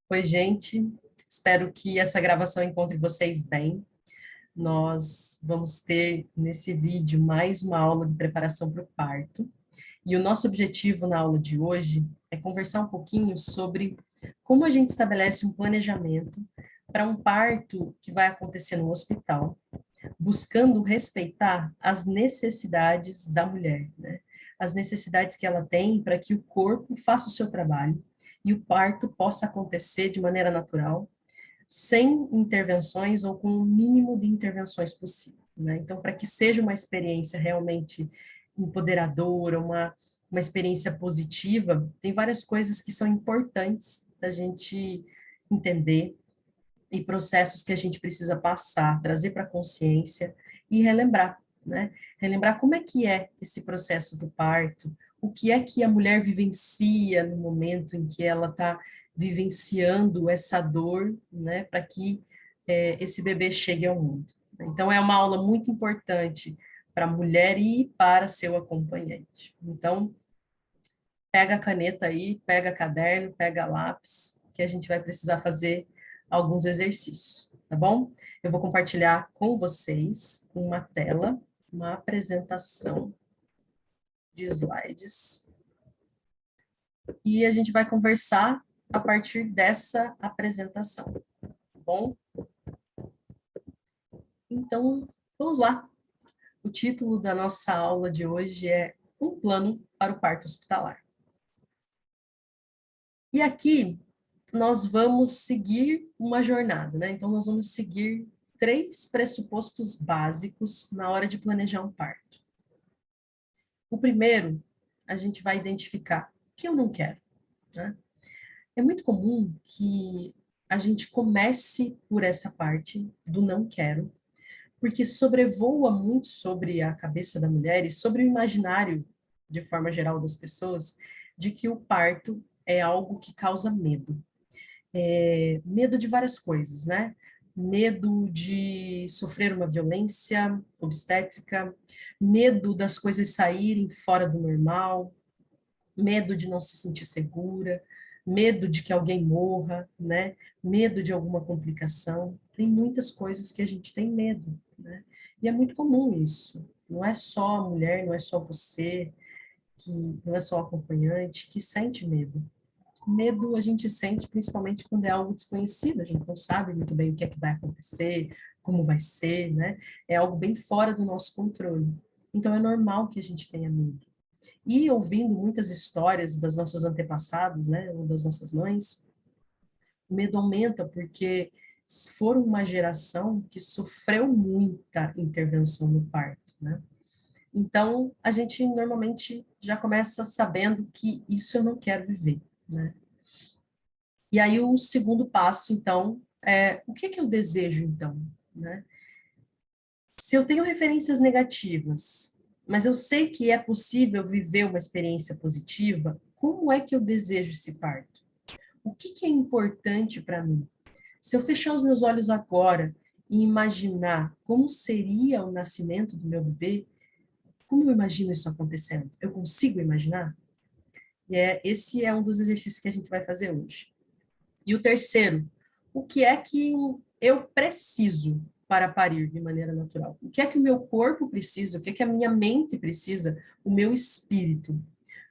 Oi, gente. Espero que essa gravação encontre vocês bem. Nós vamos ter nesse vídeo mais uma aula de preparação para o parto. E o nosso objetivo na aula de hoje é conversar um pouquinho sobre como a gente estabelece um planejamento para um parto que vai acontecer no hospital, buscando respeitar as necessidades da mulher, né? As necessidades que ela tem para que o corpo faça o seu trabalho e o parto possa acontecer de maneira natural, sem intervenções ou com o mínimo de intervenções possível, né? Então, para que seja uma experiência realmente empoderadora, uma experiência positiva, tem várias coisas que são importantes da gente entender e processos que a gente precisa passar, trazer para a consciência e relembrar, né? Relembrar como é que é esse processo do parto, o que é que a mulher vivencia no momento em que ela está vivenciando essa dor, né, para que esse bebê chegue ao mundo. Então, é uma aula muito importante para a mulher e para seu acompanhante. Então, pega a caneta aí, pega caderno, pega lápis, que a gente vai precisar fazer alguns exercícios, tá bom? Eu vou compartilhar com vocês uma tela, uma apresentação de slides, e a gente vai conversar a partir dessa apresentação, tá bom? Então, vamos lá. O título da nossa aula de hoje é Um Plano para o Parto Hospitalar. E aqui nós vamos seguir uma jornada, né? Então, nós vamos seguir três pressupostos básicos na hora de planejar um parto. O primeiro, a gente vai identificar o que eu não quero, né? É muito comum que a gente comece por essa parte do não quero, porque sobrevoa muito sobre a cabeça da mulher e sobre o imaginário, de forma geral, das pessoas, de que o parto é algo que causa medo. Medo de várias coisas, né? Medo de sofrer uma violência obstétrica, medo das coisas saírem fora do normal, medo de não se sentir segura, medo de que alguém morra, né? Medo de alguma complicação. Tem muitas coisas que a gente tem medo, né? E é muito comum isso. Não é só a mulher, não é só você, que não é só o acompanhante que sente medo. Medo a gente sente principalmente quando é algo desconhecido, a gente não sabe muito bem o que é que vai acontecer, como vai ser, né? É algo bem fora do nosso controle. Então é normal que a gente tenha medo. E ouvindo muitas histórias das nossas antepassadas, né, ou das nossas mães, o medo aumenta porque foram uma geração que sofreu muita intervenção no parto, né? Então, a gente normalmente já começa sabendo que isso eu não quero viver, né? E aí o segundo passo, então, é o que que eu desejo, então, né? Se eu tenho referências negativas, mas eu sei que é possível viver uma experiência positiva, como é que eu desejo esse parto? O que que é importante para mim? Se eu fechar os meus olhos agora e imaginar como seria o nascimento do meu bebê, como eu imagino isso acontecendo? Eu consigo imaginar? Esse é um dos exercícios que a gente vai fazer hoje. E o terceiro, o que é que eu preciso para parir de maneira natural? O que é que o meu corpo precisa? O que é que a minha mente precisa? O meu espírito?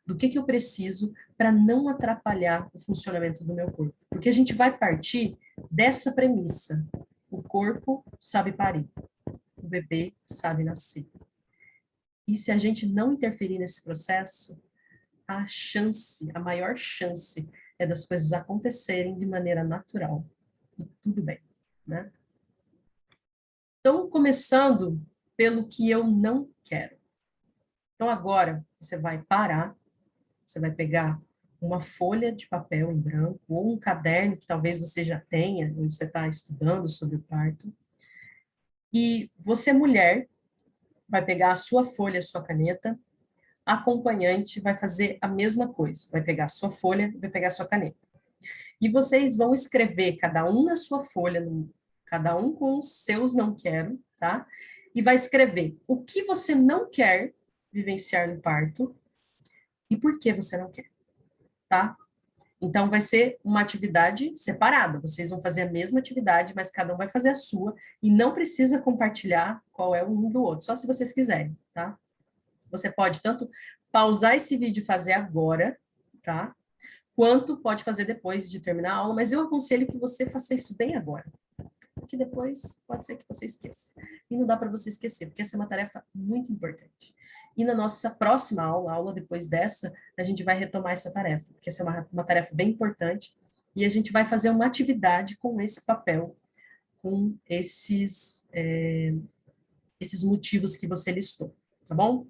Do que eu preciso para não atrapalhar o funcionamento do meu corpo? Porque a gente vai partir dessa premissa. O corpo sabe parir, o bebê sabe nascer. E se a gente não interferir nesse processo, a chance, a maior chance é das coisas acontecerem de maneira natural. E tudo bem, né? Então, começando pelo que eu não quero. Então, agora, você vai parar, você vai pegar uma folha de papel em branco ou um caderno que talvez você já tenha, onde você está estudando sobre o parto. E você, mulher, vai pegar a sua folha, a sua caneta, a acompanhante vai fazer a mesma coisa, vai pegar a sua folha, vai pegar a sua caneta. E vocês vão escrever, cada um na sua folha, cada um com os seus não quero, tá? E vai escrever o que você não quer vivenciar no parto e por que você não quer, tá? Então, vai ser uma atividade separada. Vocês vão fazer a mesma atividade, mas cada um vai fazer a sua, e não precisa compartilhar qual é o um do outro, só se vocês quiserem, tá? Você pode tanto pausar esse vídeo e fazer agora, tá? Quanto pode fazer depois de terminar a aula, mas eu aconselho que você faça isso bem agora, porque depois pode ser que você esqueça. E não dá para você esquecer, porque essa é uma tarefa muito importante. E na nossa próxima aula, a aula depois dessa, a gente vai retomar essa tarefa, porque essa é uma tarefa bem importante, e a gente vai fazer uma atividade com esse papel, com esses motivos que você listou, tá bom?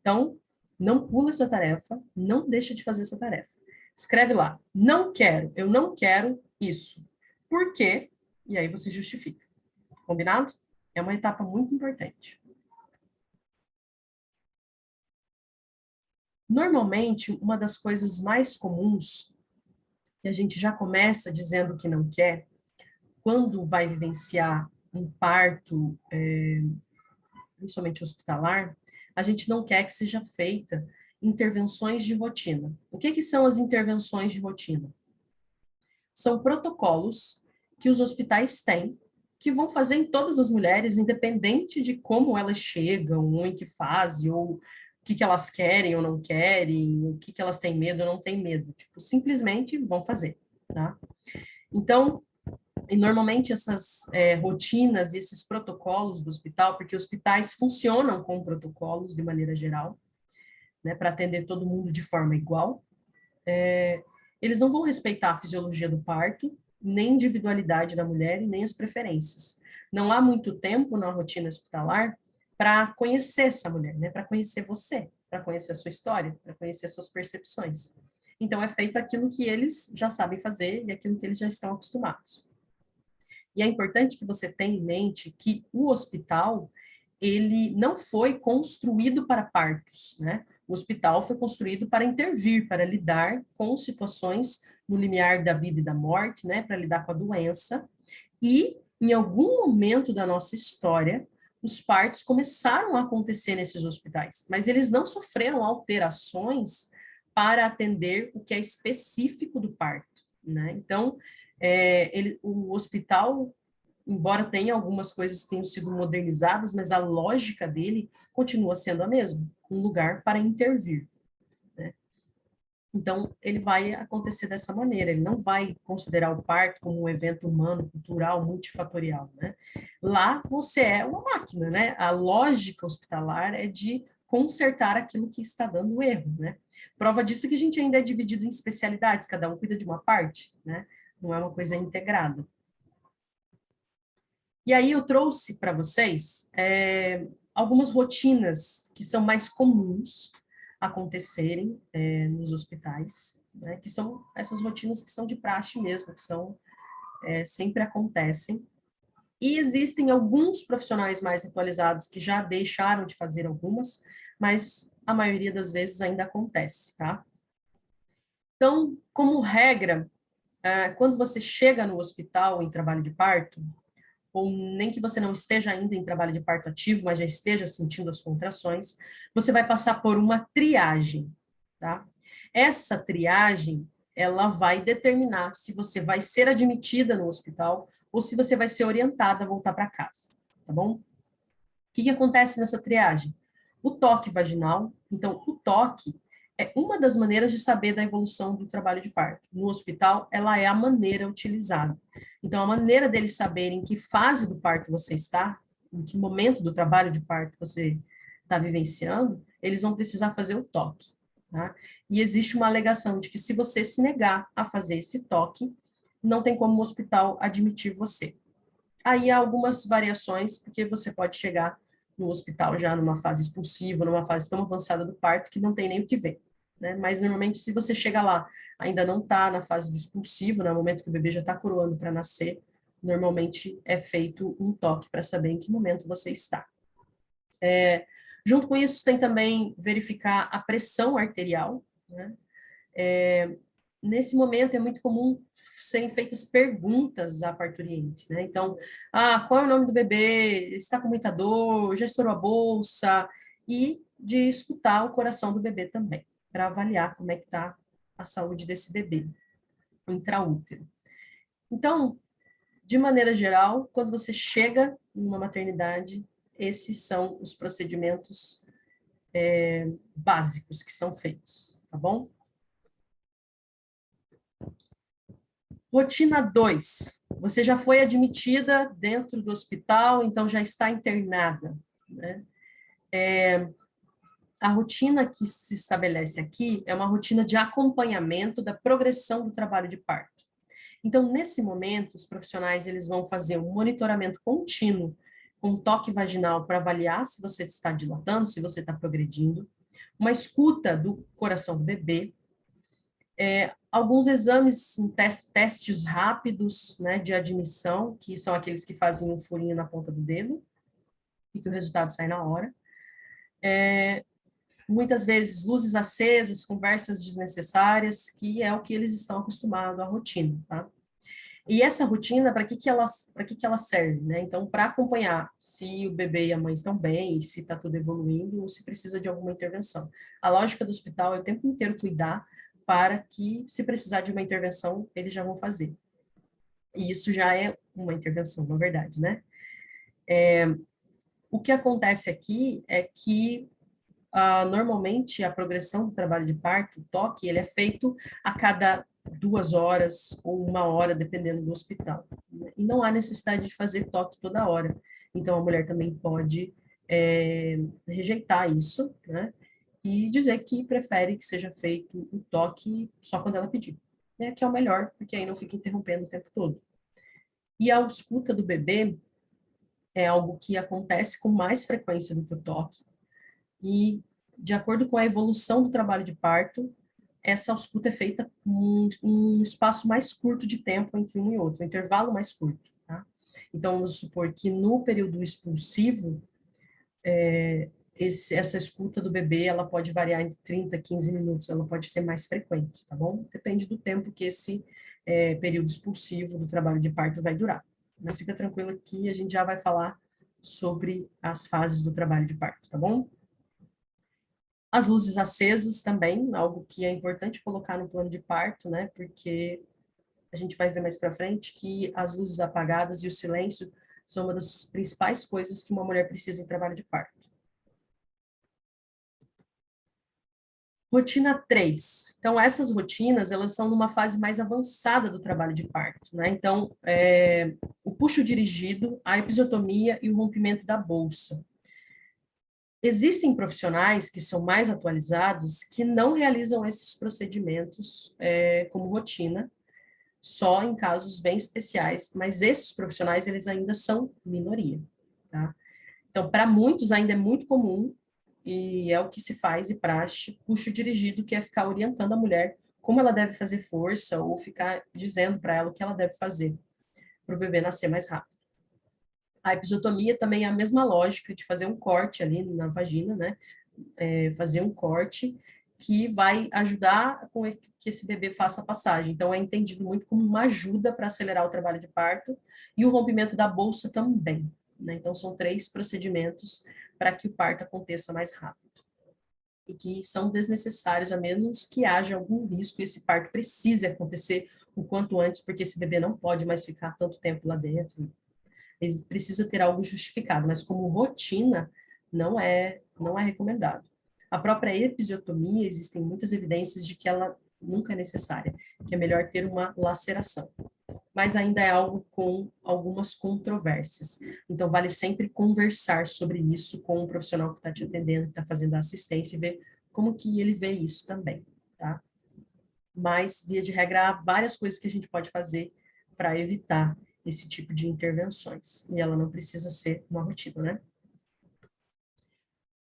Então, não pula essa tarefa, não deixa de fazer essa tarefa. Escreve lá, não quero, eu não quero isso. Por quê? E aí você justifica. Combinado? É uma etapa muito importante. Normalmente, uma das coisas mais comuns, que a gente já começa dizendo que não quer, quando vai vivenciar um parto, principalmente hospitalar, a gente não quer que seja feita intervenções de rotina. O que são as intervenções de rotina? São protocolos que os hospitais têm, que vão fazer em todas as mulheres, independente de como elas chegam, ou em que fase, ou o que elas querem ou não querem, o que elas têm medo ou não têm medo. Tipo, simplesmente vão fazer, tá? Então, e normalmente essas rotinas e esses protocolos do hospital, porque hospitais funcionam com protocolos de maneira geral, né, para atender todo mundo de forma igual, eles não vão respeitar a fisiologia do parto, nem a individualidade da mulher e nem as preferências. Não há muito tempo na rotina hospitalar para conhecer essa mulher, né, para conhecer você, para conhecer a sua história, para conhecer as suas percepções. Então, é feito aquilo que eles já sabem fazer e aquilo que eles já estão acostumados. E é importante que você tenha em mente que o hospital, ele não foi construído para partos, né? O hospital foi construído para intervir, para lidar com situações no limiar da vida e da morte, né? Para lidar com a doença. E, em algum momento da nossa história, os partos começaram a acontecer nesses hospitais, mas eles não sofreram alterações para atender o que é específico do parto, né? Então, o hospital, embora tenha algumas coisas que tenham sido modernizadas, mas a lógica dele continua sendo a mesma, um lugar para intervir, né? Então, ele vai acontecer dessa maneira, ele não vai considerar o parto como um evento humano, cultural, multifatorial, né? Lá você é uma máquina, né? A lógica hospitalar é de consertar aquilo que está dando erro, né? Prova disso é que a gente ainda é dividido em especialidades, cada um cuida de uma parte, né? Não é uma coisa integrada. E aí eu trouxe para vocês algumas rotinas que são mais comuns acontecerem nos hospitais, né, que são essas rotinas que são de praxe mesmo, que são sempre acontecem. E existem alguns profissionais mais atualizados que já deixaram de fazer algumas, mas a maioria das vezes ainda acontece, tá? Então, como regra, quando você chega no hospital em trabalho de parto, ou nem que você não esteja ainda em trabalho de parto ativo, mas já esteja sentindo as contrações, você vai passar por uma triagem, tá? Essa triagem, ela vai determinar se você vai ser admitida no hospital ou se você vai ser orientada a voltar para casa, tá bom? O que acontece nessa triagem? O toque vaginal, então, o toque é uma das maneiras de saber da evolução do trabalho de parto. No hospital, ela é a maneira utilizada. Então, a maneira deles saberem em que fase do parto você está, em que momento do trabalho de parto você está vivenciando, eles vão precisar fazer o toque. Tá? E existe uma alegação de que se você se negar a fazer esse toque, não tem como o hospital admitir você. Aí há algumas variações, porque você pode chegar no hospital já numa fase expulsiva, numa fase tão avançada do parto que não tem nem o que ver, né? Mas normalmente se você chega lá, ainda não está na fase do expulsivo, no momento que o bebê já está coroando para nascer, normalmente é feito um toque para saber em que momento você está. Junto com isso, tem também verificar a pressão arterial, né? Nesse momento é muito comum serem feitas perguntas à parturiente, né? Então, qual é o nome do bebê? Está com muita dor? Já estourou a bolsa? E de escutar o coração do bebê também, para avaliar como é que está a saúde desse bebê. intraútero. Então, de maneira geral, quando você chega numa maternidade, esses são os procedimentos básicos que são feitos, tá bom? Rotina 2. Você já foi admitida dentro do hospital, então já está internada, né? A rotina que se estabelece aqui é uma rotina de acompanhamento da progressão do trabalho de parto. Então, nesse momento, os profissionais eles vão fazer um monitoramento contínuo com toque vaginal para avaliar se você está dilatando, se você está progredindo, uma escuta do coração do bebê, alguns exames, testes rápidos, né, de admissão, que são aqueles que fazem um furinho na ponta do dedo e que o resultado sai na hora. Muitas vezes luzes acesas, conversas desnecessárias, que é o que eles estão acostumados à rotina, tá? E essa rotina, para que ela serve, né? Então, para acompanhar se o bebê e a mãe estão bem, se está tudo evoluindo, ou se precisa de alguma intervenção. A lógica do hospital é o tempo inteiro cuidar para que, se precisar de uma intervenção, eles já vão fazer. E isso já é uma intervenção, na verdade, né? O que acontece aqui é que normalmente a progressão do trabalho de parto, o toque, ele é feito a cada 2 horas ou 1 hora, dependendo do hospital. Né? E não há necessidade de fazer toque toda hora. Então, a mulher também pode rejeitar isso, né? E dizer que prefere que seja feito o toque só quando ela pedir. Né? Que é o melhor, porque aí não fica interrompendo o tempo todo. E a escuta do bebê é algo que acontece com mais frequência do que o toque, e, de acordo com a evolução do trabalho de parto, essa ausculta é feita um espaço mais curto de tempo entre um e outro, um intervalo mais curto, tá? Então, vamos supor que no período expulsivo, essa escuta do bebê, ela pode variar entre 30 e 15 minutos, ela pode ser mais frequente, tá bom? Depende do tempo que esse período expulsivo do trabalho de parto vai durar. Mas fica tranquilo que a gente já vai falar sobre as fases do trabalho de parto, tá bom? As luzes acesas também, algo que é importante colocar no plano de parto, né? Porque a gente vai ver mais para frente que as luzes apagadas e o silêncio são uma das principais coisas que uma mulher precisa em trabalho de parto. Rotina 3. Então, essas rotinas, elas são numa fase mais avançada do trabalho de parto, né? Então, o puxo dirigido, a episiotomia e o rompimento da bolsa. Existem profissionais que são mais atualizados que não realizam esses procedimentos como rotina, só em casos bem especiais, mas esses profissionais, eles ainda são minoria, tá? Então, para muitos ainda é muito comum, e é o que se faz e praxe, puxo dirigido, que é ficar orientando a mulher como ela deve fazer força, ou ficar dizendo para ela o que ela deve fazer para o bebê nascer mais rápido. A episiotomia também é a mesma lógica de fazer um corte ali na vagina, né? Fazer um corte que vai ajudar com que esse bebê faça a passagem. Então, é entendido muito como uma ajuda para acelerar o trabalho de parto, e o rompimento da bolsa também, né? Então, são 3 procedimentos para que o parto aconteça mais rápido, e que são desnecessários, a menos que haja algum risco e esse parto precise acontecer o quanto antes, porque esse bebê não pode mais ficar tanto tempo lá dentro. Ele precisa ter algo justificado, mas como rotina, não é recomendado. A própria episiotomia, existem muitas evidências de que ela nunca é necessária, que é melhor ter uma laceração. Mas ainda é algo com algumas controvérsias. Então, vale sempre conversar sobre isso com o profissional que está te atendendo, que está fazendo a assistência, e ver como que ele vê isso também, tá? Mas, via de regra, há várias coisas que a gente pode fazer para evitar esse tipo de intervenções. E ela não precisa ser uma rotina, né?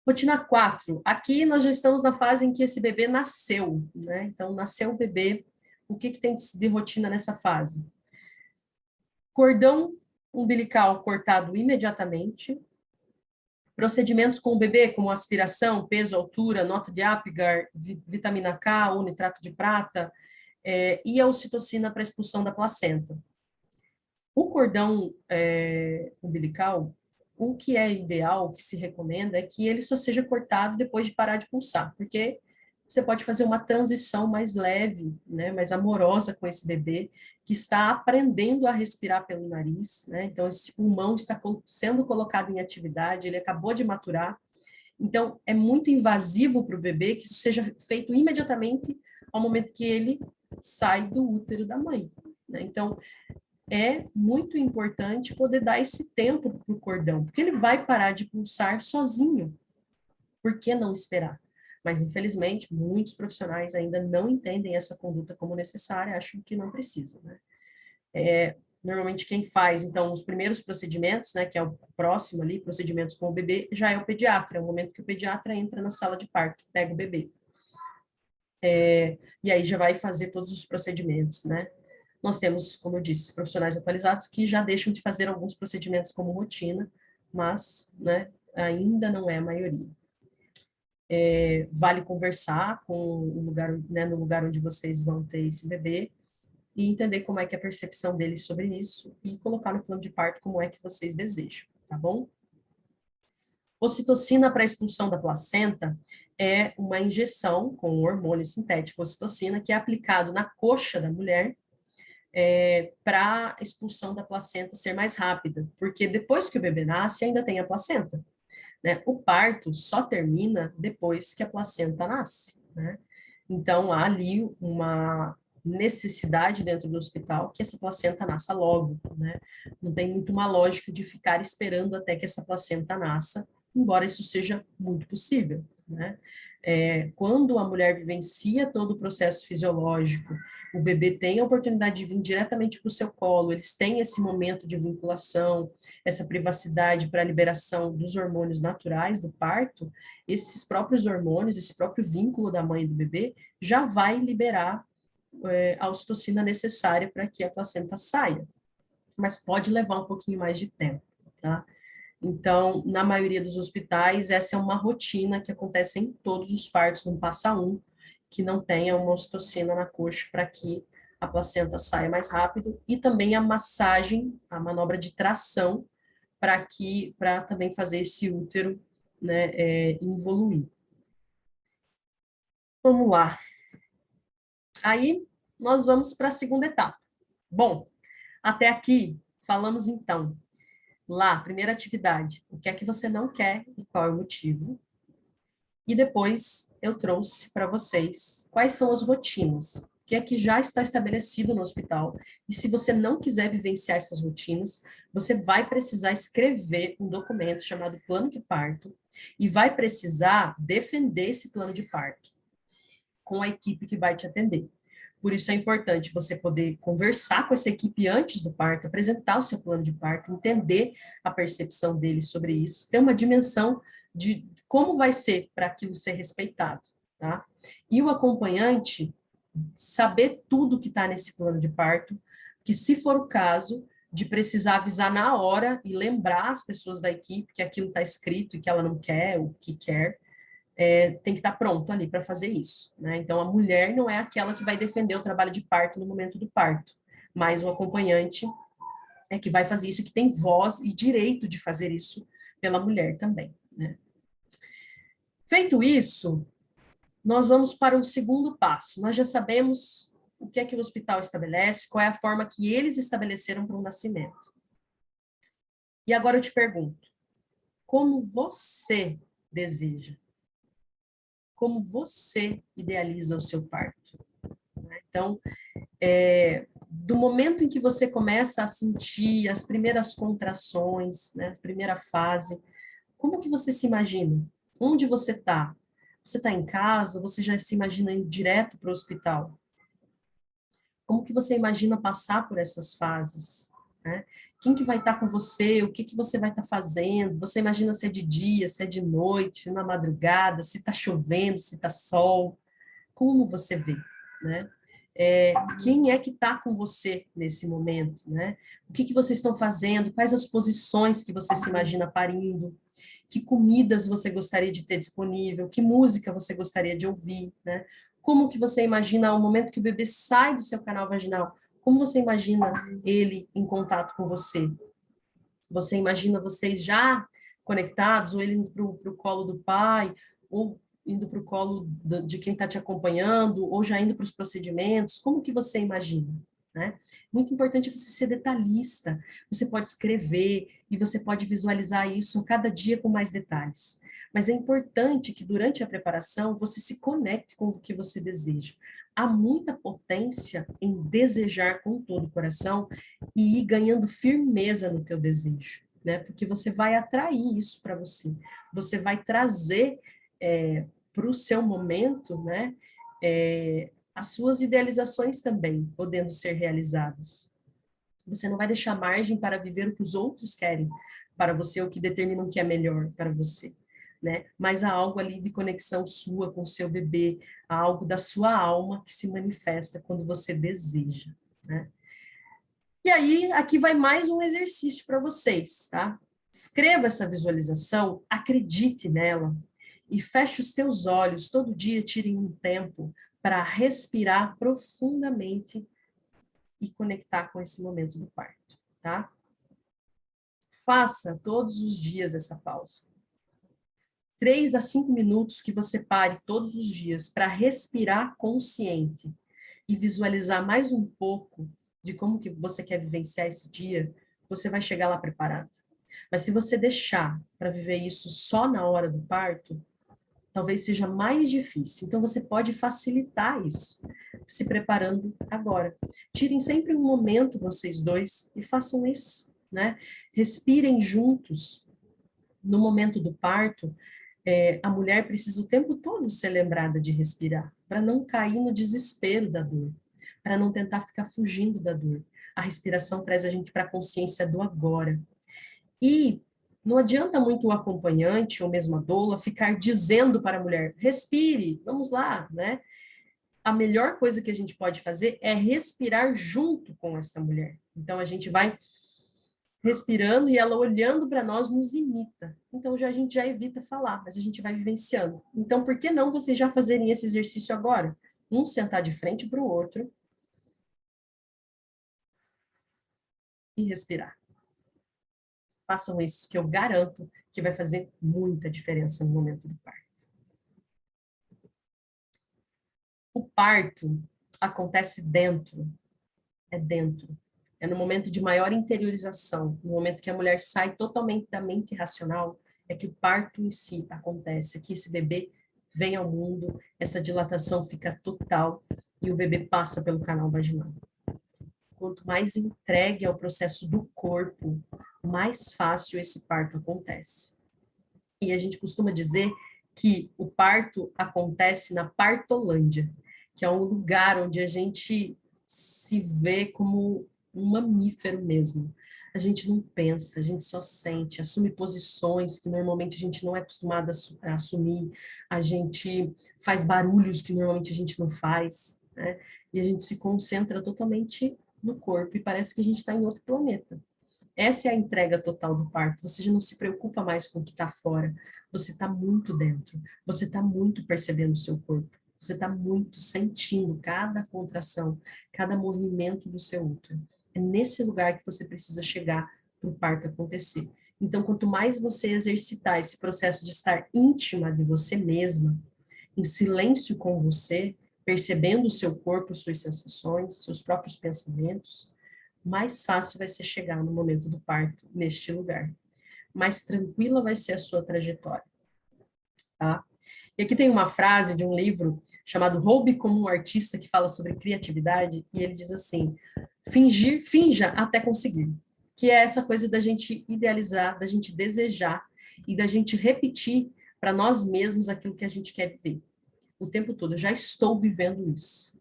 Rotina 4. Aqui nós já estamos na fase em que esse bebê nasceu, né? Então, nasceu o bebê. O que tem de rotina nessa fase? Cordão umbilical cortado imediatamente. Procedimentos com o bebê, como aspiração, peso, altura, nota de Apgar, vitamina K, ou nitrato de prata, e a ocitocina para expulsão da placenta. O cordão umbilical, o que é ideal, o que se recomenda, é que ele só seja cortado depois de parar de pulsar, porque você pode fazer uma transição mais leve, né, mais amorosa com esse bebê que está aprendendo a respirar pelo nariz, né? Então esse pulmão está sendo colocado em atividade, ele acabou de maturar. Então é muito invasivo para o bebê que isso seja feito imediatamente ao momento que ele sai do útero da mãe, né? Então é muito importante poder dar esse tempo para o cordão, porque ele vai parar de pulsar sozinho. Por que não esperar? Mas, infelizmente, muitos profissionais ainda não entendem essa conduta como necessária, acham que não precisam, né? Normalmente, quem faz, então, os primeiros procedimentos, né, que é o próximo ali, procedimentos com o bebê, já é o pediatra, é o momento que o pediatra entra na sala de parto, pega o bebê. E aí já vai fazer todos os procedimentos, né? Nós temos, como eu disse, profissionais atualizados que já deixam de fazer alguns procedimentos como rotina, mas, né, ainda não é a maioria. Vale conversar com o lugar, né, no lugar onde vocês vão ter esse bebê e entender como é que é a percepção deles sobre isso e colocar no plano de parto como é que vocês desejam, tá bom? Ocitocina para expulsão da placenta é uma injeção com o hormônio sintético ocitocina que é aplicado na coxa da mulher para a expulsão da placenta ser mais rápida, porque depois que o bebê nasce ainda tem a placenta, né? O parto só termina depois que a placenta nasce, né? Então, há ali uma necessidade dentro do hospital que essa placenta nasça logo, né? Não tem muito uma lógica de ficar esperando até que essa placenta nasça, embora isso seja muito possível, né? Quando a mulher vivencia todo o processo fisiológico, o bebê tem a oportunidade de vir diretamente para o seu colo, eles têm esse momento de vinculação, essa privacidade para a liberação dos hormônios naturais do parto, esses próprios hormônios, esse próprio vínculo da mãe e do bebê, já vai liberar a ocitocina necessária para que a placenta saia. Mas pode levar um pouquinho mais de tempo, tá? Então, na maioria dos hospitais, essa é uma rotina que acontece em todos os partos, não passa um que não tenha uma ocitocina na coxa para que a placenta saia mais rápido, e também a massagem, a manobra de tração, para também fazer esse útero, né, involuir. Vamos lá. Aí, nós vamos para a segunda etapa. Bom, até aqui, falamos então, lá, primeira atividade, o que é que você não quer e qual é o motivo. E depois eu trouxe para vocês quais são as rotinas, o que é que já está estabelecido no hospital. E se você não quiser vivenciar essas rotinas, você vai precisar escrever um documento chamado plano de parto e vai precisar defender esse plano de parto com a equipe que vai te atender. Por isso é importante você poder conversar com essa equipe antes do parto, apresentar o seu plano de parto, entender a percepção deles sobre isso, ter uma dimensão de como vai ser para aquilo ser respeitado, tá? E o acompanhante saber tudo que está nesse plano de parto, que se for o caso de precisar avisar na hora e lembrar as pessoas da equipe que aquilo está escrito e que ela não quer, ou que quer, tem que estar pronto ali para fazer isso, né? Então, a mulher não é aquela que vai defender o trabalho de parto no momento do parto, mas o acompanhante é que vai fazer isso, que tem voz e direito de fazer isso pela mulher também, né? Feito isso, nós vamos para o segundo passo. Nós já sabemos o que é que o hospital estabelece, qual é a forma que eles estabeleceram para o nascimento. E agora eu te pergunto, como você deseja? Como você idealiza o seu parto? Então, do momento em que você começa a sentir as primeiras contrações, né, a primeira fase, como que você se imagina? Onde você está? Você está em casa? Você já se imagina indo direto para o hospital? Como que você imagina passar por essas fases, né? Quem que vai estar com você? O que que você vai estar fazendo? Você imagina se é de dia, se é de noite, na madrugada, se está chovendo, se está sol? Como você vê, né? Quem é que está com você nesse momento, né? O que que vocês estão fazendo? Quais as posições que você se imagina parindo? Que comidas você gostaria de ter disponível? Que música você gostaria de ouvir, né? Como que você imagina o momento que o bebê sai do seu canal vaginal? Como você imagina ele em contato com você? Você imagina vocês já conectados, ou ele indo para o colo do pai, ou indo para o colo de quem está te acompanhando, ou já indo para os procedimentos? Como que você imagina? Né? Muito importante você ser detalhista. Você pode escrever e você pode visualizar isso cada dia com mais detalhes. Mas é importante que durante a preparação você se conecte com o que você deseja. Há muita potência em desejar com todo o coração e ir ganhando firmeza no teu desejo, né? Porque você vai atrair isso para você. Você vai trazer para o seu momento, né? As suas idealizações também podendo ser realizadas. Você não vai deixar margem para viver o que os outros querem para você, o que determinam que é melhor para você, né? Mas há algo ali de conexão sua com o seu bebê, há algo da sua alma que se manifesta quando você deseja, né? E aí, aqui vai mais um exercício para vocês, tá? Escreva essa visualização, acredite nela e feche os teus olhos. Todo dia tire um tempo para respirar profundamente e conectar com esse momento do parto, tá? Faça todos os dias essa pausa. 3 a 5 minutos que você pare todos os dias para respirar consciente e visualizar mais um pouco de como que você quer vivenciar esse dia, você vai chegar lá preparado. Mas se você deixar para viver isso só na hora do parto, talvez seja mais difícil. Então você pode facilitar isso, se preparando agora. Tirem sempre um momento vocês dois e façam isso, né? Respirem juntos. No momento do parto, a mulher precisa o tempo todo ser lembrada de respirar, para não cair no desespero da dor, para não tentar ficar fugindo da dor. A respiração traz a gente para a consciência do agora. E não adianta muito o acompanhante ou mesmo a doula ficar dizendo para a mulher, respire, vamos lá, né? A melhor coisa que a gente pode fazer é respirar junto com essa mulher. Então a gente vai respirando e ela olhando para nós nos imita. Então a gente já evita falar, mas a gente vai vivenciando. Então por que não vocês já fazerem esse exercício agora? Um sentar de frente para o outro e respirar. Façam isso, que eu garanto que vai fazer muita diferença no momento do parto. O parto acontece dentro, é dentro. É no momento de maior interiorização, no momento que a mulher sai totalmente da mente racional, é que o parto em si acontece, é que esse bebê vem ao mundo, essa dilatação fica total e o bebê passa pelo canal vaginal. Quanto mais entregue ao processo do corpo, mais fácil esse parto acontece. E a gente costuma dizer que o parto acontece na partolândia, que é um lugar onde a gente se vê como um mamífero mesmo. A gente não pensa, a gente só sente, assume posições que normalmente a gente não é acostumado a assumir, a gente faz barulhos que normalmente a gente não faz, né? E a gente se concentra totalmente no corpo e parece que a gente está em outro planeta. Essa é a entrega total do parto. Você já não se preocupa mais com o que está fora. Você está muito dentro. Você está muito percebendo o seu corpo. Você está muito sentindo cada contração, cada movimento do seu útero. É nesse lugar que você precisa chegar para o parto acontecer. Então, quanto mais você exercitar esse processo de estar íntima de você mesma, em silêncio com você, percebendo o seu corpo, suas sensações, seus próprios pensamentos, mais fácil vai ser chegar no momento do parto neste lugar. Mais tranquila vai ser a sua trajetória, tá? E aqui tem uma frase de um livro chamado Roube como um Artista, que fala sobre criatividade, e ele diz assim, finja até conseguir, que é essa coisa da gente idealizar, da gente desejar e da gente repetir para nós mesmos aquilo que a gente quer viver. O tempo todo, eu já estou vivendo isso.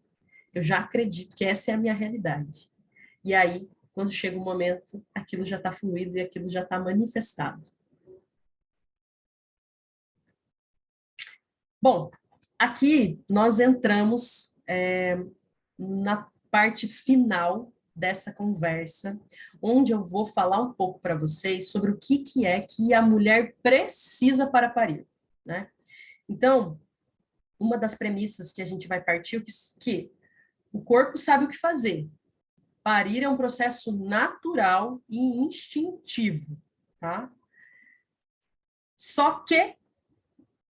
Eu já acredito que essa é a minha realidade. E aí, quando chega o momento, aquilo já está fluido e aquilo já está manifestado. Bom, aqui nós entramos na parte final dessa conversa, onde eu vou falar um pouco para vocês sobre o que é que a mulher precisa para parir, né? Então, uma das premissas que a gente vai partir é que o corpo sabe o que fazer. Parir é um processo natural e instintivo, tá? Só que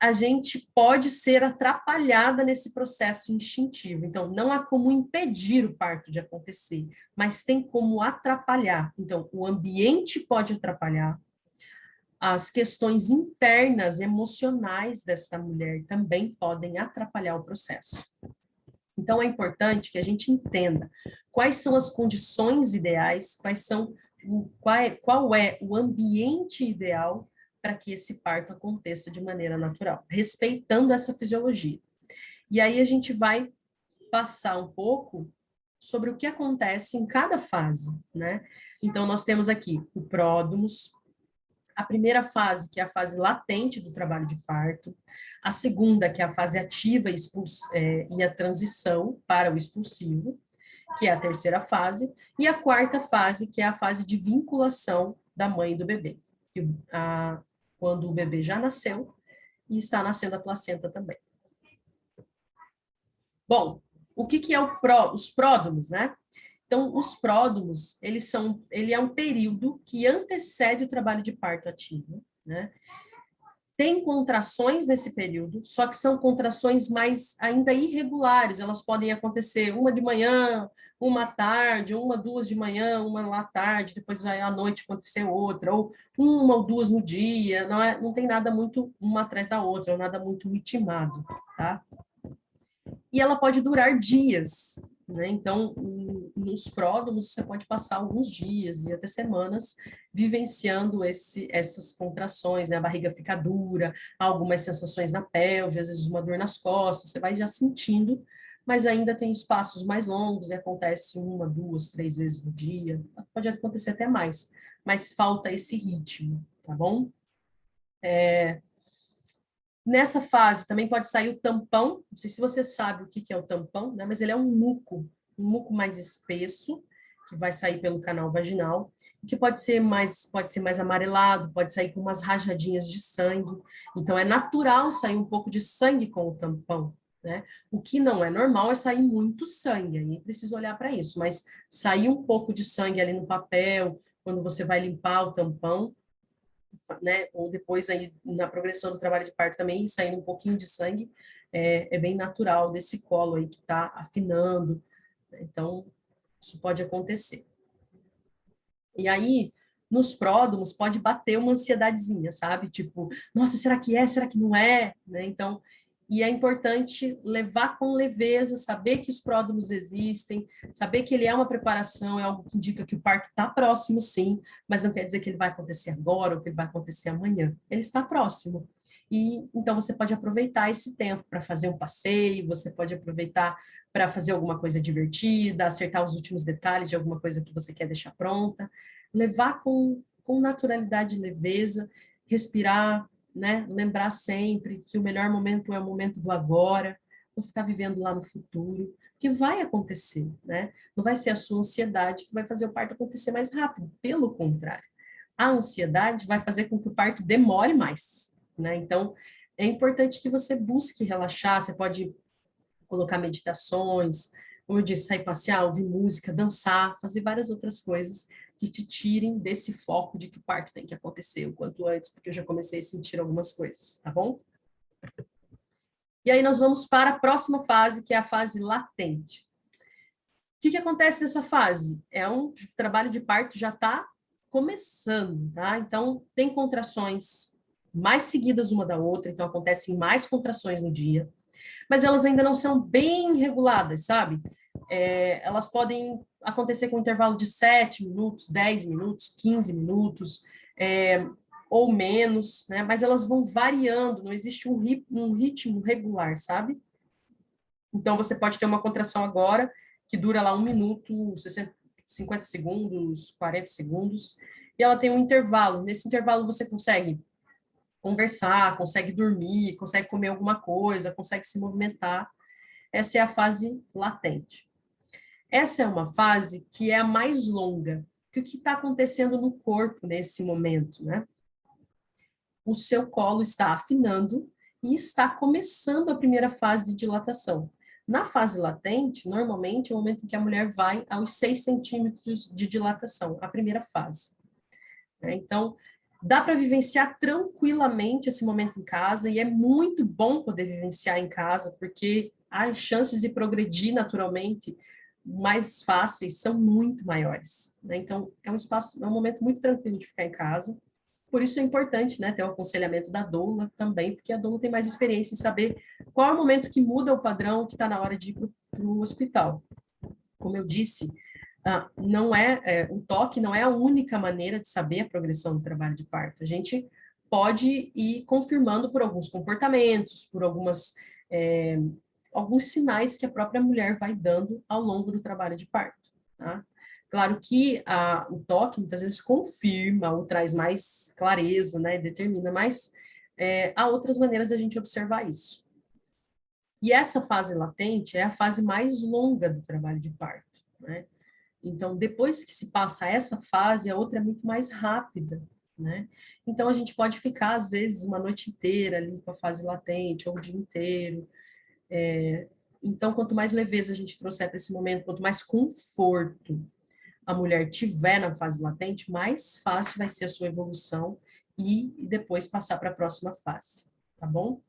a gente pode ser atrapalhada nesse processo instintivo. Então, não há como impedir o parto de acontecer, mas tem como atrapalhar. Então, o ambiente pode atrapalhar, as questões internas, emocionais desta mulher também podem atrapalhar o processo. Então, é importante que a gente entenda quais são as condições ideais, qual é o ambiente ideal para que esse parto aconteça de maneira natural, respeitando essa fisiologia. E aí a gente vai passar um pouco sobre o que acontece em cada fase, né? Então, nós temos aqui o pródromos, a primeira fase, que é a fase latente do trabalho de parto, a segunda, que é a fase ativa e a transição para o expulsivo, que é a terceira fase, e a quarta fase, que é a fase de vinculação da mãe e do bebê, quando o bebê já nasceu e está nascendo a placenta também. Bom, o que é os pródromos, né? Então, os pródromos, ele é um período que antecede o trabalho de parto ativo, né? Tem contrações nesse período, só que são contrações mais ainda irregulares, elas podem acontecer uma de manhã, uma à tarde, uma, duas de manhã, uma à tarde, depois vai à noite acontecer outra, ou uma ou duas no dia, não tem nada muito uma atrás da outra, nada muito ritmado, tá? E ela pode durar dias, né? Então, nos pródromos, você pode passar alguns dias e até semanas vivenciando essas contrações, né? A barriga fica dura, algumas sensações na pelve, às vezes uma dor nas costas, você vai já sentindo, mas ainda tem espaços mais longos e acontece uma, duas, três vezes no dia, pode acontecer até mais, mas falta esse ritmo, tá bom? Nessa fase também pode sair o tampão, não sei se você sabe o que é o tampão, né? Mas ele é um muco mais espesso, que vai sair pelo canal vaginal, que pode ser mais amarelado, pode sair com umas rajadinhas de sangue. Então, é natural sair um pouco de sangue com o tampão, né? O que não é normal é sair muito sangue, aí precisa olhar para isso, mas sair um pouco de sangue ali no papel, quando você vai limpar o tampão, né, ou depois aí na progressão do trabalho de parto também saindo um pouquinho de sangue, é bem natural desse colo aí que está afinando, né? Então isso pode acontecer. E aí nos pródromos pode bater uma ansiedadezinha, sabe? Tipo, nossa, será que é? Será que não é? Né? Então, e é importante levar com leveza, saber que os pródromos existem, saber que ele é uma preparação, é algo que indica que o parto está próximo, sim, mas não quer dizer que ele vai acontecer agora ou que ele vai acontecer amanhã. Ele está próximo. E então você pode aproveitar esse tempo para fazer um passeio, você pode aproveitar para fazer alguma coisa divertida, acertar os últimos detalhes de alguma coisa que você quer deixar pronta, levar com naturalidade e leveza, respirar, né? Lembrar sempre que o melhor momento é o momento do agora, não ficar vivendo lá no futuro, que vai acontecer, né? Não vai ser a sua ansiedade que vai fazer o parto acontecer mais rápido, pelo contrário. A ansiedade vai fazer com que o parto demore mais, né? Então, é importante que você busque relaxar, você pode colocar meditações, como eu disse, sair passear, ouvir música, dançar, fazer várias outras coisas que te tirem desse foco de que o parto tem que acontecer o quanto antes, porque eu já comecei a sentir algumas coisas, tá bom? E aí nós vamos para a próxima fase, que é a fase latente. O que acontece nessa fase? É um trabalho de parto já está começando, tá? Então, tem contrações mais seguidas uma da outra, então acontecem mais contrações no dia, mas elas ainda não são bem reguladas, sabe? Elas podem acontecer com um intervalo de 7 minutos, 10 minutos, 15 minutos, ou menos, né? Mas elas vão variando, não existe um ritmo regular, sabe? Então, você pode ter uma contração agora, que dura lá 1 minuto, 50 segundos, 40 segundos, e ela tem um intervalo. Nesse intervalo, você consegue conversar, consegue dormir, consegue comer alguma coisa, consegue se movimentar. Essa é a fase latente. Essa é uma fase que é a mais longa, que o que está acontecendo no corpo nesse momento, né? O seu colo está afinando e está começando a primeira fase de dilatação. Na fase latente, normalmente, é o momento em que a mulher vai aos 6 centímetros de dilatação, a primeira fase. Então, Dá para vivenciar tranquilamente esse momento em casa, e é muito bom poder vivenciar em casa, porque as chances de progredir naturalmente mais fáceis são muito maiores, né? Então, é um espaço, é um momento muito tranquilo de ficar em casa. Por isso é importante, né, ter o aconselhamento da doula também, porque a doula tem mais experiência em saber qual é o momento que muda o padrão, que está na hora de ir para o hospital. Como eu disse, o toque não é a única maneira de saber a progressão do trabalho de parto. A gente pode ir confirmando por alguns comportamentos, por alguns sinais que a própria mulher vai dando ao longo do trabalho de parto, tá? Claro que o toque muitas vezes confirma ou traz mais clareza, né, determina, mas há outras maneiras da gente observar isso. E essa fase latente é a fase mais longa do trabalho de parto, né? Então, depois que se passa essa fase, a outra é muito mais rápida, né? Então, a gente pode ficar, às vezes, uma noite inteira ali com a fase latente, ou o dia inteiro. Então, quanto mais leveza a gente trouxer para esse momento, quanto mais conforto a mulher tiver na fase latente, mais fácil vai ser a sua evolução e depois passar para a próxima fase, tá bom?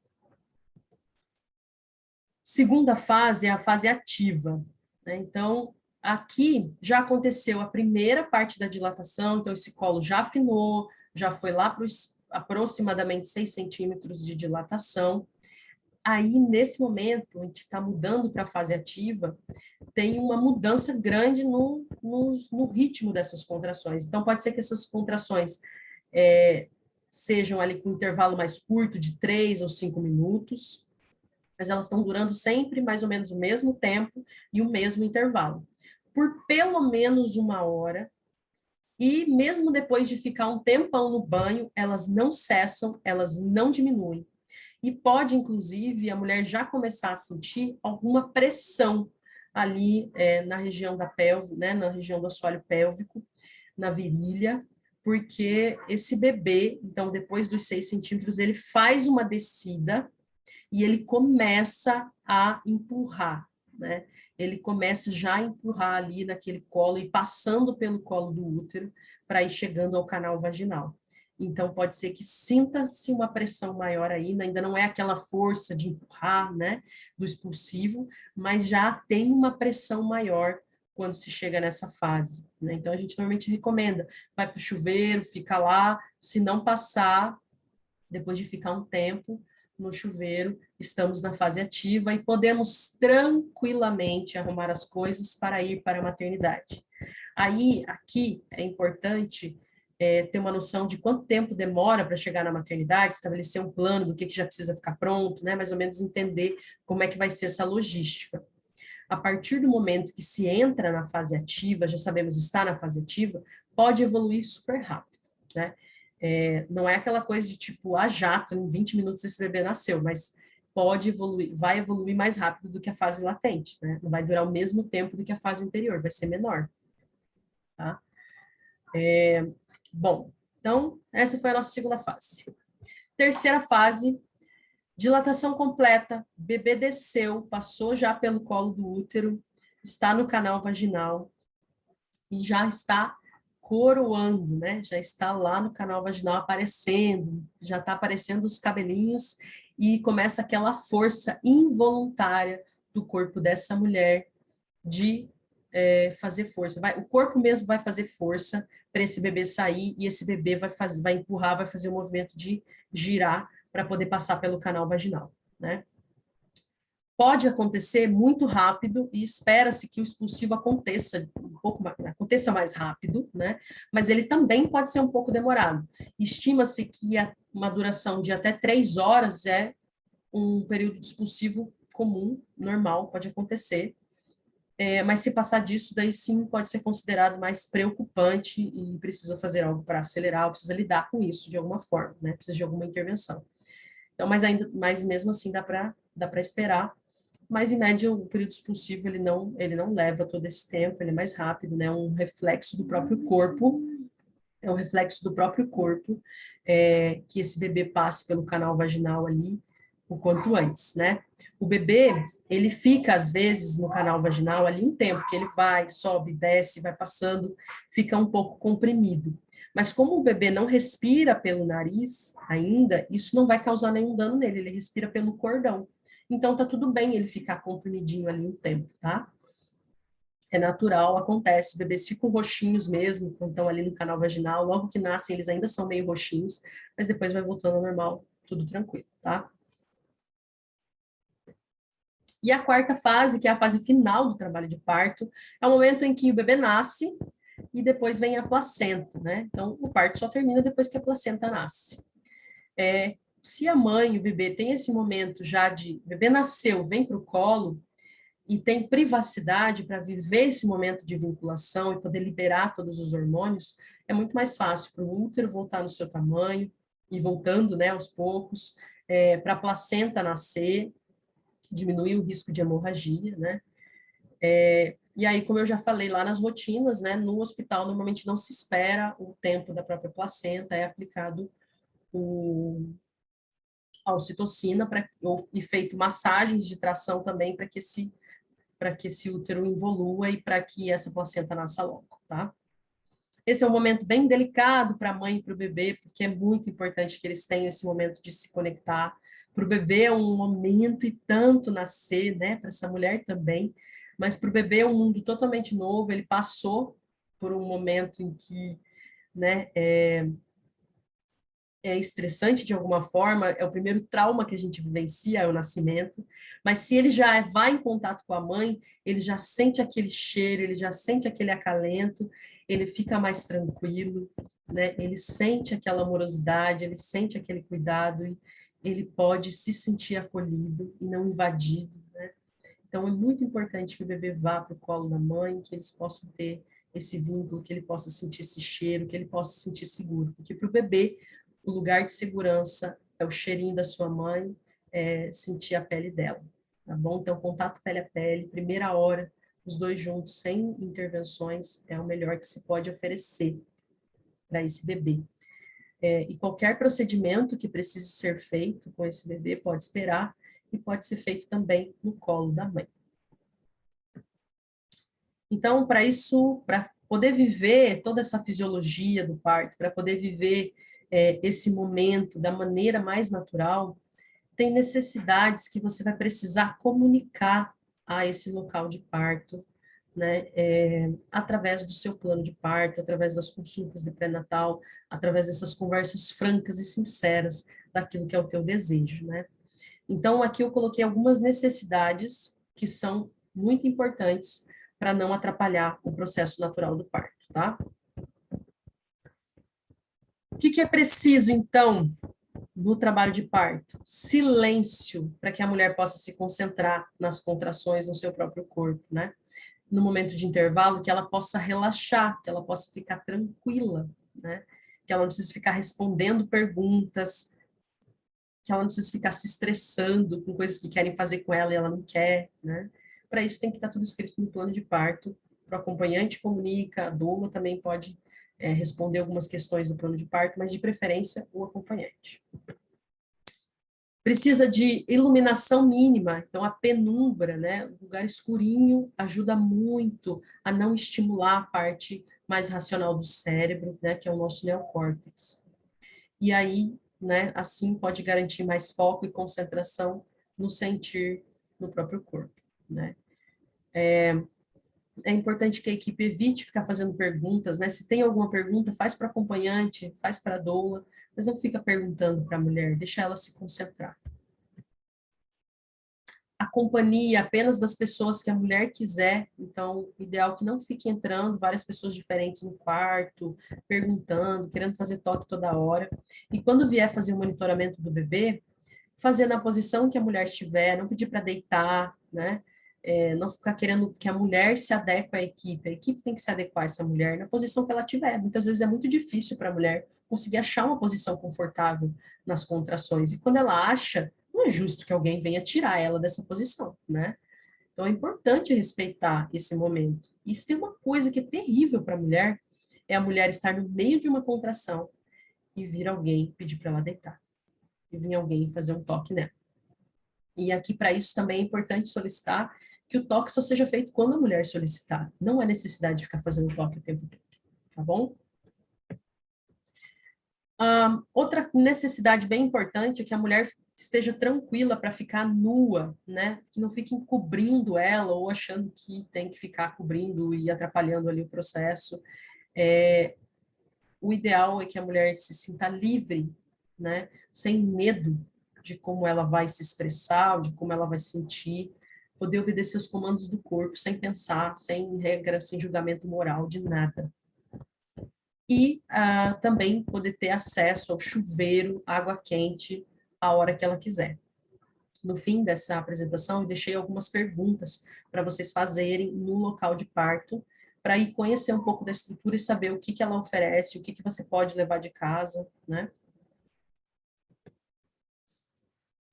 Segunda fase é a fase ativa, né? Então, aqui já aconteceu a primeira parte da dilatação, então esse colo já afinou, já foi lá para aproximadamente 6 centímetros de dilatação. Aí, nesse momento, a gente está mudando para a fase ativa, tem uma mudança grande no ritmo dessas contrações. Então, pode ser que essas contrações sejam ali com um intervalo mais curto, de 3 ou 5 minutos, mas elas estão durando sempre mais ou menos o mesmo tempo e o mesmo intervalo. Por pelo menos 1 hora, e mesmo depois de ficar um tempão no banho, elas não cessam, elas não diminuem. E pode, inclusive, a mulher já começar a sentir alguma pressão ali na região da pelve, né, na região do assoalho pélvico, na virilha, porque esse bebê, então, depois dos 6 centímetros, ele faz uma descida e ele começa a empurrar, né? Ele começa já a empurrar ali naquele colo e passando pelo colo do útero para ir chegando ao canal vaginal. Então, pode ser que sinta-se uma pressão maior ainda, ainda não é aquela força de empurrar, né, do expulsivo, mas já tem uma pressão maior quando se chega nessa fase, né? Então, a gente normalmente recomenda, vai para o chuveiro, fica lá, se não passar, depois de ficar um tempo no chuveiro, estamos na fase ativa e podemos tranquilamente arrumar as coisas para ir para a maternidade. Aí, aqui, é importante ter uma noção de quanto tempo demora para chegar na maternidade, estabelecer um plano do que já precisa ficar pronto, né? Mais ou menos entender como é que vai ser essa logística. A partir do momento que se entra na fase ativa, já sabemos estar na fase ativa, pode evoluir super rápido, né? Não é aquela coisa de tipo, a jato, em 20 minutos esse bebê nasceu, mas pode evoluir, vai evoluir mais rápido do que a fase latente, né? Não vai durar o mesmo tempo do que a fase anterior, vai ser menor, tá? Bom, então, essa foi a nossa segunda fase. Terceira fase, dilatação completa, bebê desceu, passou já pelo colo do útero, está no canal vaginal e já está coroando, né? Já está lá no canal vaginal aparecendo, já está aparecendo os cabelinhos e começa aquela força involuntária do corpo dessa mulher de fazer força. O corpo mesmo vai fazer força para esse bebê sair e esse bebê vai empurrar, vai fazer o movimento de girar para poder passar pelo canal vaginal, né? Pode acontecer muito rápido e espera-se que o expulsivo aconteça mais rápido, né? Mas ele também pode ser um pouco demorado. Estima-se que uma duração de até 3 horas é um período expulsivo comum, normal, pode acontecer. Mas se passar disso, daí sim pode ser considerado mais preocupante e precisa fazer algo para acelerar, ou precisa lidar com isso de alguma forma, né? Precisa de alguma intervenção. Então, mas mesmo assim dá para esperar. Mas, em média, o período expulsivo, ele não leva todo esse tempo, ele é mais rápido, né? Um reflexo do próprio corpo, é um reflexo do próprio corpo, que esse bebê passe pelo canal vaginal ali o quanto antes, né? O bebê, ele fica, às vezes, no canal vaginal ali um tempo, que ele vai, sobe, desce, vai passando, fica um pouco comprimido. Mas como o bebê não respira pelo nariz ainda, isso não vai causar nenhum dano nele, ele respira pelo cordão. Então tá tudo bem ele ficar comprimidinho ali um tempo, tá? É natural, acontece, bebês ficam roxinhos mesmo, quando estão ali no canal vaginal, logo que nascem eles ainda são meio roxinhos, mas depois vai voltando ao normal, tudo tranquilo, tá? E a quarta fase, que é a fase final do trabalho de parto, é o momento em que o bebê nasce e depois vem a placenta, né? Então, o parto só termina depois que a placenta nasce. Se a mãe e o bebê tem esse momento já de, o bebê nasceu, vem para o colo, e tem privacidade para viver esse momento de vinculação e poder liberar todos os hormônios, é muito mais fácil para o útero voltar no seu tamanho e voltando, né, aos poucos, para a placenta nascer, diminuir o risco de hemorragia, né? E aí, como eu já falei lá nas rotinas, né, no hospital normalmente não se espera o tempo da própria placenta, é aplicado a ocitocina e feito massagens de tração também para que esse útero evolua e para que essa placenta nasça logo, tá? Esse é um momento bem delicado para a mãe e para o bebê, porque é muito importante que eles tenham esse momento de se conectar. Para o bebê é um momento e tanto nascer, né? Para essa mulher também, mas para o bebê é um mundo totalmente novo. Ele passou por um momento em que, né, é estressante de alguma forma, é o primeiro trauma que a gente vivencia, é o nascimento, mas se ele já vai em contato com a mãe, ele já sente aquele cheiro, ele já sente aquele acalento, ele fica mais tranquilo, né? Ele sente aquela amorosidade, ele sente aquele cuidado, e ele pode se sentir acolhido e não invadido, né? Então, é muito importante que o bebê vá para o colo da mãe, que eles possam ter esse vínculo, que ele possa sentir esse cheiro, que ele possa se sentir seguro. Porque para o bebê, o lugar de segurança é o cheirinho da sua mãe, sentir a pele dela, tá bom? Então, contato pele a pele, primeira hora, os dois juntos, sem intervenções, é o melhor que se pode oferecer para esse bebê. E qualquer procedimento que precise ser feito com esse bebê pode esperar e pode ser feito também no colo da mãe. Então, para isso, para poder viver toda essa fisiologia do parto, para poder viver esse momento da maneira mais natural, tem necessidades que você vai precisar comunicar a esse local de parto, né, através do seu plano de parto, através das consultas de pré-natal, através dessas conversas francas e sinceras daquilo que é o teu desejo, né? Então, aqui eu coloquei algumas necessidades que são muito importantes para não atrapalhar o processo natural do parto, tá? O que é preciso, então, no trabalho de parto? Silêncio, para que a mulher possa se concentrar nas contrações no seu próprio corpo, né? No momento de intervalo, que ela possa relaxar, que ela possa ficar tranquila, né? Que ela não precise ficar respondendo perguntas, que ela não precisa ficar se estressando com coisas que querem fazer com ela e ela não quer, né? Para isso tem que estar tudo escrito no plano de parto. O acompanhante comunica, a doula também pode responder algumas questões do plano de parto, mas de preferência o acompanhante. Precisa de iluminação mínima, então a penumbra, né? O lugar escurinho ajuda muito a não estimular a parte mais racional do cérebro, né? Que é o nosso neocórtex. E aí, né, assim pode garantir mais foco e concentração no sentir no próprio corpo, né? É importante que a equipe evite ficar fazendo perguntas, né? Se tem alguma pergunta, faz para o acompanhante, faz para a doula, mas não fica perguntando para a mulher, deixa ela se concentrar. A companhia apenas das pessoas que a mulher quiser, então, ideal que não fique entrando várias pessoas diferentes no quarto, perguntando, querendo fazer toque toda hora. E quando vier fazer o monitoramento do bebê, fazer na posição que a mulher estiver, não pedir para deitar, né? Não ficar querendo que a mulher se adeque à equipe. A equipe tem que se adequar a essa mulher na posição que ela tiver. Muitas vezes é muito difícil para a mulher conseguir achar uma posição confortável nas contrações. E quando ela acha, não é justo que alguém venha tirar ela dessa posição, né? Então é importante respeitar esse momento. E se tem uma coisa que é terrível para é a mulher estar no meio de uma contração e vir alguém pedir para ela deitar. E vir alguém fazer um toque nela. E aqui, para isso, também é importante solicitar que o toque só seja feito quando a mulher solicitar. Não há necessidade de ficar fazendo toque o tempo todo, tá bom? Outra necessidade bem importante é que a mulher esteja tranquila para ficar nua, né? Que não fique encobrindo ela ou achando que tem que ficar cobrindo e atrapalhando ali o processo. O ideal é que a mulher se sinta livre, né? Sem medo de como ela vai se expressar, de como ela vai sentir, poder obedecer os comandos do corpo sem pensar, sem regra, sem julgamento moral de nada. E também poder ter acesso ao chuveiro, água quente, a hora que ela quiser. No fim dessa apresentação, eu deixei algumas perguntas para vocês fazerem no local de parto, para ir conhecer um pouco da estrutura e saber o que, que ela oferece, o que, que você pode levar de casa, né?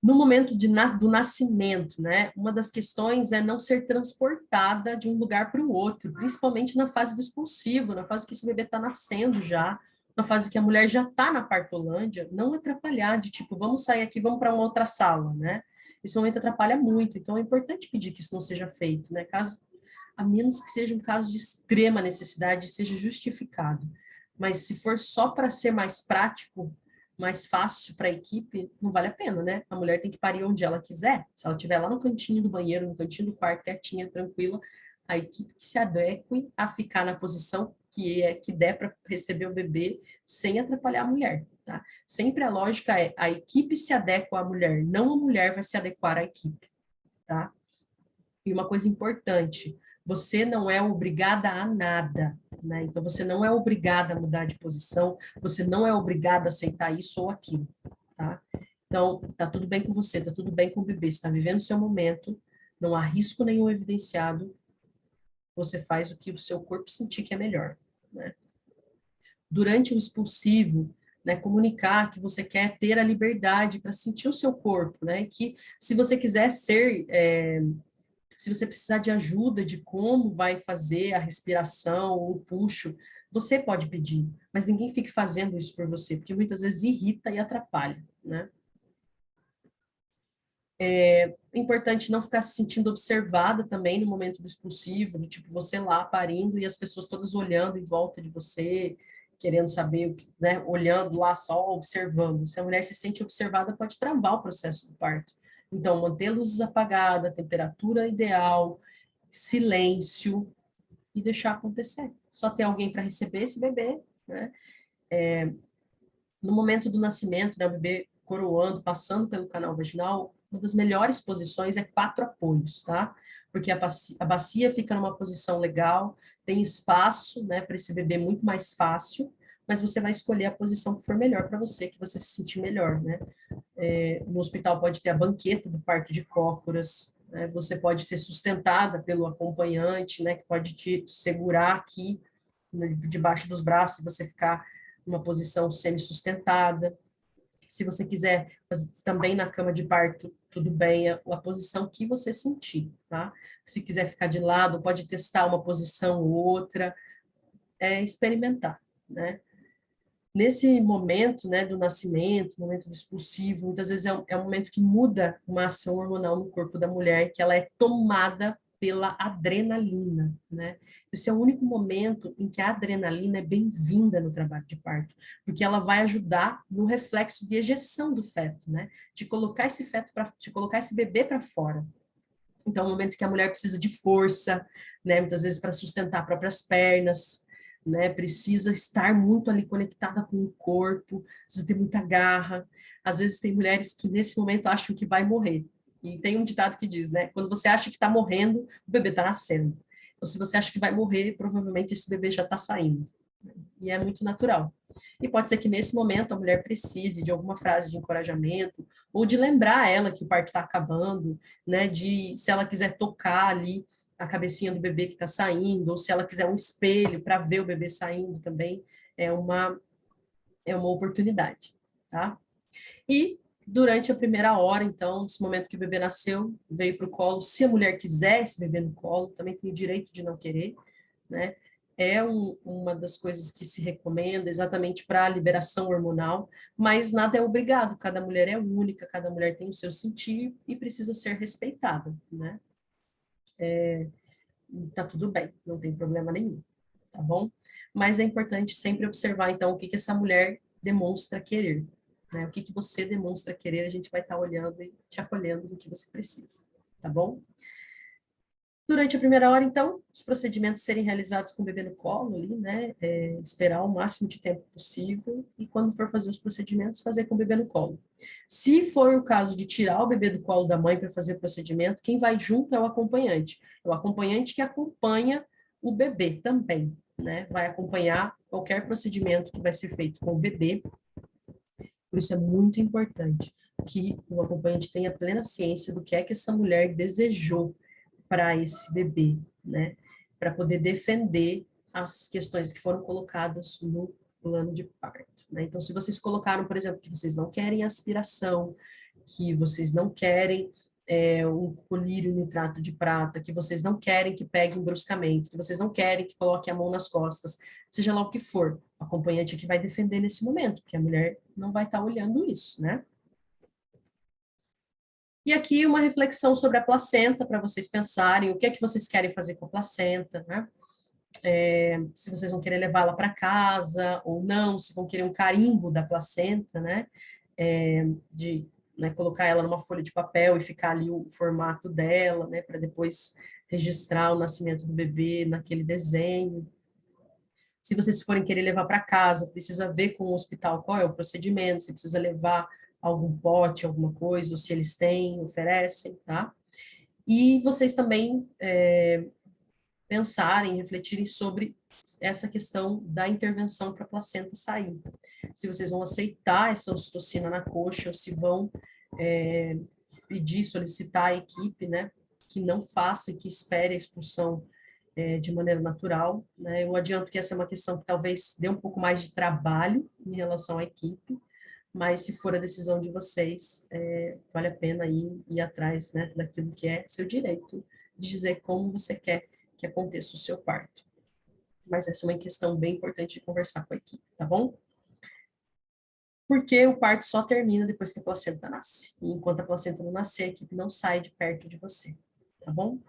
No momento do nascimento, né, uma das questões é não ser transportada de um lugar para o outro, principalmente na fase do expulsivo, na fase que esse bebê está nascendo já, na fase que a mulher já está na partolândia, não atrapalhar de tipo, vamos sair aqui, vamos para uma outra sala, né? Esse momento atrapalha muito, então é importante pedir que isso não seja feito, né? Caso, a menos que seja um caso de extrema necessidade, seja justificado. Mas se for só para ser mais prático, mais fácil para a equipe, não vale a pena, né? A mulher tem que parir onde ela quiser. Se ela estiver lá no cantinho do banheiro, no cantinho do quarto, quietinha, tranquila, a equipe que se adeque a ficar na posição que der para receber o bebê sem atrapalhar a mulher, tá? Sempre a lógica é a equipe se adequa à mulher, não a mulher vai se adequar à equipe, tá? E uma coisa importante, você não é obrigada a nada, né? Então, você não é obrigada a mudar de posição, você não é obrigada a aceitar isso ou aquilo, tá? Então, tá tudo bem com você, tá tudo bem com o bebê, você está vivendo o seu momento, não há risco nenhum evidenciado, você faz o que o seu corpo sentir que é melhor, né? Durante o expulsivo, né, comunicar que você quer ter a liberdade para sentir o seu corpo, né? Que se você quiser ser se você precisar de ajuda de como vai fazer a respiração, o puxo, você pode pedir, mas ninguém fique fazendo isso por você, porque muitas vezes irrita e atrapalha, né? É importante não ficar se sentindo observada também no momento do expulsivo, do tipo você lá parindo e as pessoas todas olhando em volta de você, querendo saber, né, olhando lá só, observando. Se a mulher se sente observada, pode travar o processo do parto. Então, manter luzes apagadas, temperatura ideal, silêncio e deixar acontecer. Só ter alguém para receber esse bebê, né? No momento do nascimento, né, o bebê coroando, passando pelo canal vaginal, uma das melhores posições é 4 apoios, tá? Porque a bacia fica numa posição legal, tem espaço, né, para esse bebê muito mais fácil, mas você vai escolher a posição que for melhor para você, que você se sentir melhor, né? No hospital pode ter a banqueta do parto de cócoras, né? Você pode ser sustentada pelo acompanhante, né, que pode te segurar aqui, né, debaixo dos braços, e você ficar numa posição semi-sustentada. Se você quiser também na cama de parto, tudo bem, a posição que você sentir, tá? Se quiser ficar de lado, pode testar uma posição ou outra, experimentar, né? Nesse momento, né, do nascimento, momento do expulsivo, muitas vezes é um momento que muda uma ação hormonal no corpo da mulher, que ela é tomada pela adrenalina, né? Esse é o único momento em que a adrenalina é bem-vinda no trabalho de parto, porque ela vai ajudar no reflexo de ejeção do feto, né? De colocar esse feto para, de colocar esse bebê para fora. Então, é um momento que a mulher precisa de força, né? Muitas vezes para sustentar próprias pernas, né? Precisa estar muito ali conectada com o corpo, precisa ter muita garra. Às vezes tem mulheres que nesse momento acham que vai morrer. E tem um ditado que diz, né? Quando você acha que está morrendo, o bebê está nascendo. Então, se você acha que vai morrer, provavelmente esse bebê já está saindo. E é muito natural. E pode ser que nesse momento a mulher precise de alguma frase de encorajamento ou de lembrar ela que o parto está acabando, né? De se ela quiser tocar ali a cabecinha do bebê que está saindo, ou se ela quiser um espelho para ver o bebê saindo também, é uma é uma oportunidade, tá? E durante a primeira hora, então, nesse momento que o bebê nasceu, veio para o colo, se a mulher quiser esse bebê no colo, também tem o direito de não querer, né? É uma das coisas que se recomenda exatamente para a liberação hormonal, mas nada é obrigado, cada mulher é única, cada mulher tem o seu sentir e precisa ser respeitada, né? Tá tudo bem, não tem problema nenhum, tá bom? Mas é importante sempre observar, então, o que que essa mulher demonstra querer, né? O que que você demonstra querer, a gente vai estar olhando e te acolhendo no que você precisa, tá bom? Durante a primeira hora, então, os procedimentos serem realizados com o bebê no colo ali, né? Esperar o máximo de tempo possível e quando for fazer os procedimentos, fazer com o bebê no colo. Se for o caso de tirar o bebê do colo da mãe para fazer o procedimento, quem vai junto é o acompanhante. É o acompanhante que acompanha o bebê também, né? Vai acompanhar qualquer procedimento que vai ser feito com o bebê. Por isso é muito importante que o acompanhante tenha plena ciência do que é que essa mulher desejou para esse bebê, né? Para poder defender as questões que foram colocadas no plano de parto, né? Então, se vocês colocaram, por exemplo, que vocês não querem aspiração, que vocês não querem um colírio nitrato de prata, que vocês não querem que peguem bruscamente, que vocês não querem que coloque a mão nas costas, seja lá o que for, o acompanhante é que vai defender nesse momento, porque a mulher não vai estar olhando isso, né? E aqui uma reflexão sobre a placenta, para vocês pensarem o que é que vocês querem fazer com a placenta, né? Se vocês vão querer levá-la para casa ou não, se vão querer um carimbo da placenta, né? De colocar ela numa folha de papel e ficar ali o formato dela, né? Para depois registrar o nascimento do bebê naquele desenho. Se vocês forem querer levar para casa, precisa ver com o hospital qual é o procedimento, se precisa levar algum pote, alguma coisa, ou se eles têm, oferecem, tá? E vocês também pensarem, refletirem sobre essa questão da intervenção para a placenta sair. Se vocês vão aceitar essa ocitocina na coxa, ou se vão pedir, solicitar à equipe, né, que não faça, que espere a expulsão de maneira natural, né? Eu adianto que essa é uma questão que talvez dê um pouco mais de trabalho em relação à equipe, mas se for a decisão de vocês, vale a pena ir atrás, né, daquilo que é seu direito, de dizer como você quer que aconteça o seu parto. Mas essa é uma questão bem importante de conversar com a equipe, tá bom? Porque o parto só termina depois que a placenta nasce. E enquanto a placenta não nascer, a equipe não sai de perto de você, tá bom?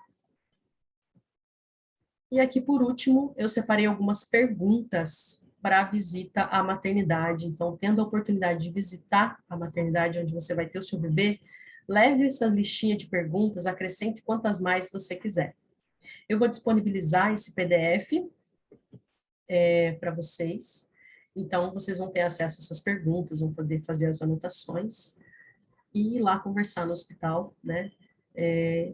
E aqui, por último, eu separei algumas perguntas para a visita à maternidade. Então, tendo a oportunidade de visitar a maternidade onde você vai ter o seu bebê, leve essa listinha de perguntas, acrescente quantas mais você quiser. Eu vou disponibilizar esse PDF para vocês. Então, vocês vão ter acesso a essas perguntas, vão poder fazer as anotações e ir lá conversar no hospital, né?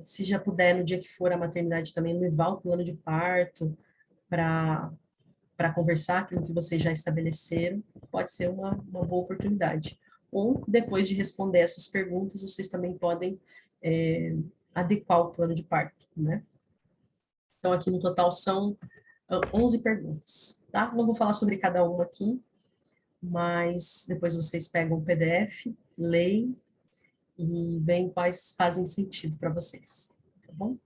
Se já puder, no dia que for a maternidade também, levar o plano de parto para conversar aquilo que vocês já estabeleceram, pode ser uma boa oportunidade. Ou, depois de responder essas perguntas, vocês também podem adequar o plano de parto, né? Então, aqui no total são 11 perguntas, tá? Não vou falar sobre cada uma aqui, mas depois vocês pegam o PDF, leem e veem quais fazem sentido para vocês, tá bom?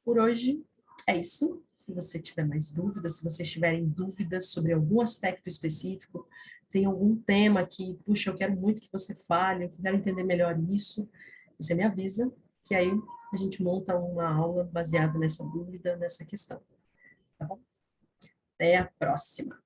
Por hoje é isso. Se você tiver mais dúvidas, se vocês tiverem dúvidas sobre algum aspecto específico, tem algum tema que, puxa, eu quero muito que você fale, eu quero entender melhor isso, você me avisa, que aí a gente monta uma aula baseada nessa dúvida, nessa questão, tá bom? Até a próxima.